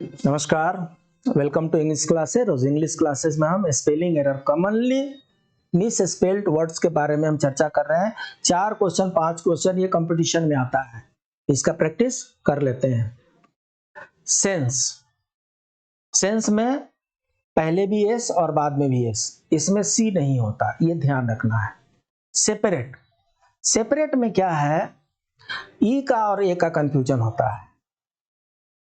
नमस्कार, welcome to English classes. रोज English classes में हम spelling error, commonly misspelled words के बारे में हम चर्चा कर रहे हैं। 4 क्वेश्चन 5 क्वेश्चन ये कंपटीशन में आता है, इसका प्रैक्टिस कर लेते हैं। सेंस, सेंस में पहले भी एस और बाद में भी एस, इसमें सी नहीं होता, ये ध्यान रखना है। सेपरेट, सेपरेट में क्या है, ई का और ए का कंफ्यूजन होता है।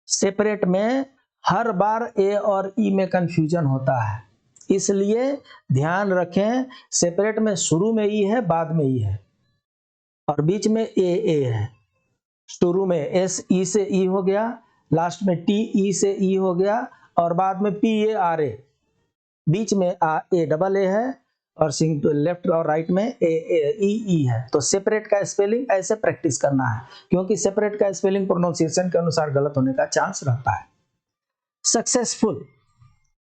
सेपरेट में हर बार ए और ई में कंफ्यूजन होता है, इसलिए ध्यान रखें सेपरेट में शुरू में ई है, बाद में ई है और बीच में ए है। शुरू में एस ई से ई हो गया, लास्ट में टी ई से ई हो गया और बाद में पी ए आर ए, बीच में ए डबल ए है और लेफ्ट और राइट में ई है। तो सेपरेट का स्पेलिंग ऐसे प्रैक्टिस करना है, क्योंकि सेपरेट का स्पेलिंग प्रोनाउंसिएशन के अनुसार गलत होने का चांस रहता है। सक्सेसफुल,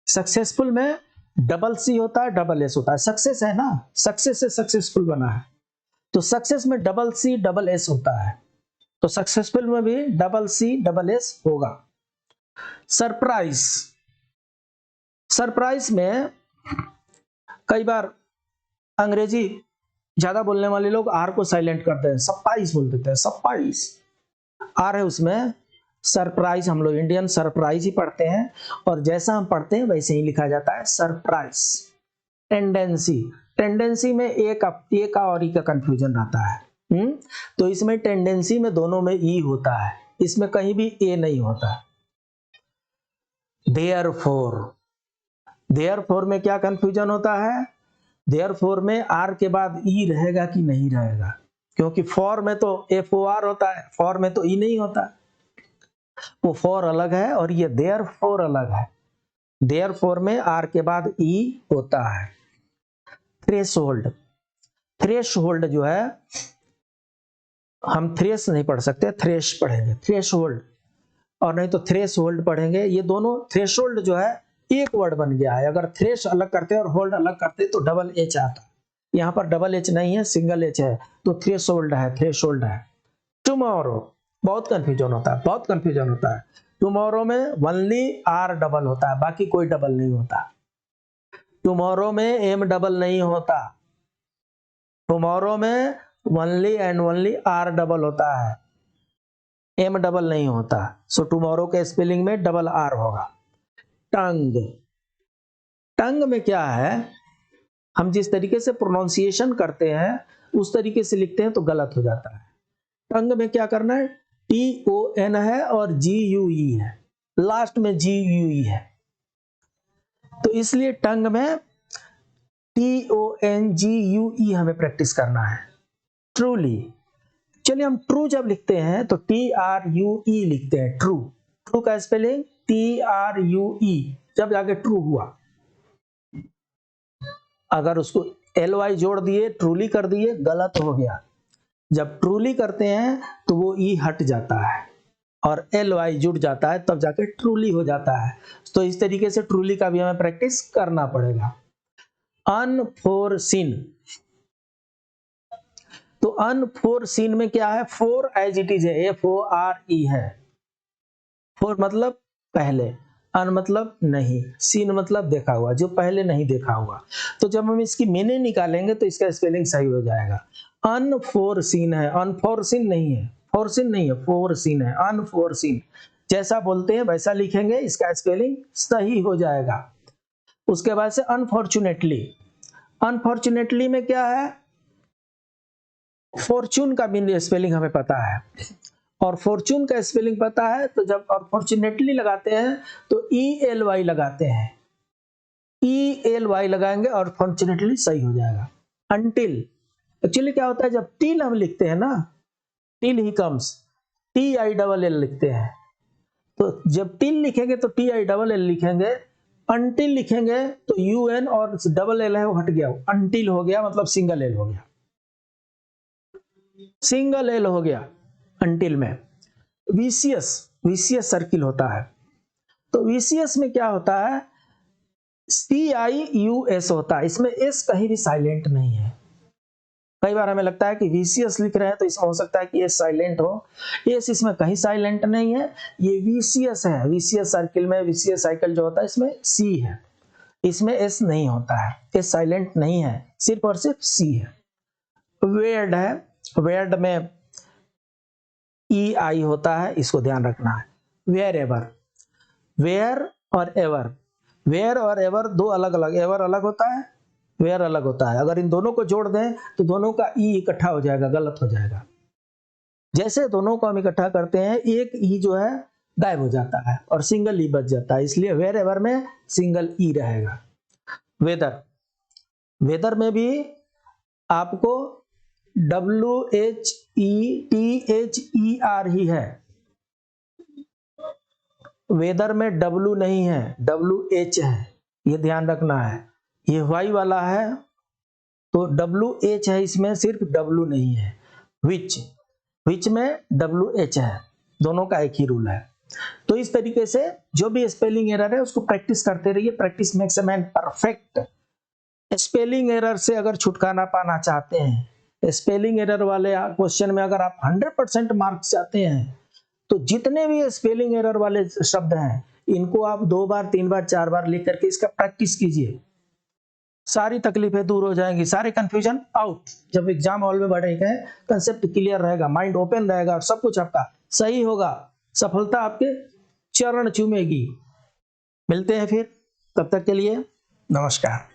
सक्सेसफुल में डबल सी होता है, डबल एस होता है। सक्सेस है ना, सक्सेस से सक्सेसफुल बना है, तो सक्सेस में डबल सी डबल एस होता है, तो सक्सेसफुल में भी डबल सी डबल एस होगा। सरप्राइज, सरप्राइज में कई बार अंग्रेजी ज्यादा बोलने वाले लोग आर को साइलेंट करते हैं, सरप्राइज बोल देते हैं, सरप्राइज आर है उसमें। सरप्राइज हम लोग इंडियन सरप्राइज ही पढ़ते हैं और जैसा हम पढ़ते हैं वैसे ही लिखा जाता है सरप्राइज। टेंडेंसी, टेंडेंसी में ए का और ई का कंफ्यूजन रहता है। तो इसमें टेंडेंसी में दोनों में ई होता है, इसमें कहीं भी ए नहीं होता। देयरफॉर, देयरफॉर में क्या कंफ्यूजन होता है, देयरफॉर में आर के बाद ई रहेगा कि नहीं रहेगा, क्योंकि फॉर में तो एफ ओ आर होता है, फॉर में तो ई नहीं होता। वो फॉर अलग है और ये देयरफॉर अलग है। देयरफॉर में आर के बाद ई होता है। थ्रेशोल्ड, थ्रेशोल्ड जो है, हम थ्रेश नहीं पढ़ सकते, थ्रेश पढ़ेंगे, थ्रेशोल्ड, और नहीं तो थ्रेशोल्ड पढ़ेंगे। ये दोनों, थ्रेशोल्ड जो है एक वर्ड बन गया है। अगर थ्रेश अलग करते और होल्ड अलग करते तो डबल एच आता, यहाँ पर डबल एच नहीं है, सिंगल एच है, तो थ्रेशोल्ड है, थ्रेशोल्ड है। टुमारो, बहुत कंफ्यूजन होता है, बहुत कंफ्यूजन होता है। टुमारो में ओनली आर डबल होता है, बाकी कोई डबल नहीं होता। टुमारो में एम डबल नहीं होता, टुमारो में only and only R double होता है, एम डबल नहीं होता। सो टुमारो के स्पेलिंग में डबल आर होगा। टंग, टंग में क्या है, हम जिस तरीके से प्रोनाउंसिएशन करते हैं उस तरीके से लिखते हैं तो गलत हो जाता है। टंग में क्या करना है, टी ओ एन है और जी यू ई है, लास्ट में जी यू ई है, तो इसलिए टंग में T O N G U E हमें प्रैक्टिस करना है। ट्रूली, चलिए हम ट्रू जब लिखते हैं तो टी आर यू ई लिखते हैं, ट्रू, ट्रू का स्पेलिंग टी आर यू ई, जब जाके ट्रू हुआ। अगर उसको एल वाई जोड़ दिए, ट्रूली कर दिए, गलत हो गया। जब ट्रूली करते हैं तो वो ई हट जाता है और एल वाई जुड़ जाता है, तब जाके ट्रूली हो जाता है। तो इस तरीके से ट्रूली का भी हमें प्रैक्टिस करना पड़ेगा। अनफोरसीन, तो अनफोरसीन में क्या है, फोर एज इट इज है, एफ ओ आर ई है। फोर मतलब पहले, अन मतलब नहीं, सीन मतलब देखा हुआ, जो पहले नहीं देखा हुआ। तो जब हम इसकी मीनिंग निकालेंगे तो इसका स्पेलिंग सही हो जाएगा। अनफोरसीन है, अनफोरसीन नहीं है, फोरसीन नहीं है, फोरसीन है, अनफोरसीन। जैसा बोलते हैं वैसा लिखेंगे, इसका स्पेलिंग सही हो जाएगा। उसके बाद से अनफॉर्चुनेटली, अनफॉर्चुनेटली में क्या है, फॉर्चून का भी स्पेलिंग हमें पता है और फॉर्चून का स्पेलिंग पता है, तो जब अनफॉर्चुनेटली लगाते हैं तो ई एल वाई लगाते हैं, ई एल वाई लगाएंगे और फॉर्चुनेटली सही हो जाएगा। अनटिल, एक्चुअली क्या होता है, जब टिल हम लिखते हैं ना, till he comes, T I double L लिखते हैं, तो जब टिल लिखेंगे तो टी आई डबल एल लिखेंगे, अनटिल लिखेंगे तो यू एन और डबल एल है वो हट गया, अनटिल हो गया, मतलब सिंगल एल हो गया, सिंगल एल हो गया अनटिल में। विशियस, विशियस सर्किल होता है, तो विशियस में क्या होता है, सी आई यू एस होता है, इसमें एस कहीं भी साइलेंट नहीं है, कई बार हमें लगता है कि VCS लिख रहे हैं तो इसमें हो सकता है कि एस साइलेंट हो। एस इसमें कहीं साइलेंट नहीं है, ये VCS है। VCS सर्किल में VCS साइकिल जो होता है इसमें C है, इसमें एस नहीं होता है, एस साइलेंट नहीं है, सिर्फ और सिर्फ C है। वेयर्ड है, वेयर्ड में EI होता है, इसको ध्यान रखना है। वेयर एवर, वेयर और एवर, वेयर और एवर दो अलग अलग, एवर अलग होता है, वेयर अलग होता है। अगर इन दोनों को जोड़ दें तो दोनों का ई इकट्ठा हो जाएगा, गलत हो जाएगा। जैसे दोनों को हम इकट्ठा करते हैं, एक ई जो है गायब हो जाता है और सिंगल ई बच जाता है, इसलिए वेयर एवर में सिंगल ई रहेगा। वेदर, वेदर में भी आपको WHETHER ही है, वेदर में W नहीं है, WH है, ये ध्यान रखना है। ये वाई वाला है तो WH है, इसमें सिर्फ W नहीं है। विच, विच में WH है, दोनों का एक ही रूल है। तो इस तरीके से जो भी स्पेलिंग एरर है उसको प्रैक्टिस करते रहिए, practice makes a man perfect. Spelling error से अगर छुटकारा पाना चाहते हैं, स्पेलिंग एरर वाले क्वेश्चन में अगर आप 100% मार्क्स चाहते हैं, तो जितने भी स्पेलिंग एरर वाले शब्द हैं इनको आप 2 बार 3 बार 4 बार लिख करके इसका प्रैक्टिस कीजिए, सारी तकलीफें दूर हो जाएंगी, सारे कंफ्यूजन आउट। जब एग्जाम हॉल में बैठेंगे कंसेप्ट क्लियर रहेगा, माइंड ओपन रहेगा और सब कुछ आपका सही होगा, सफलता आपके चरण चूमेगी। मिलते हैं फिर, तब तक के लिए नमस्कार।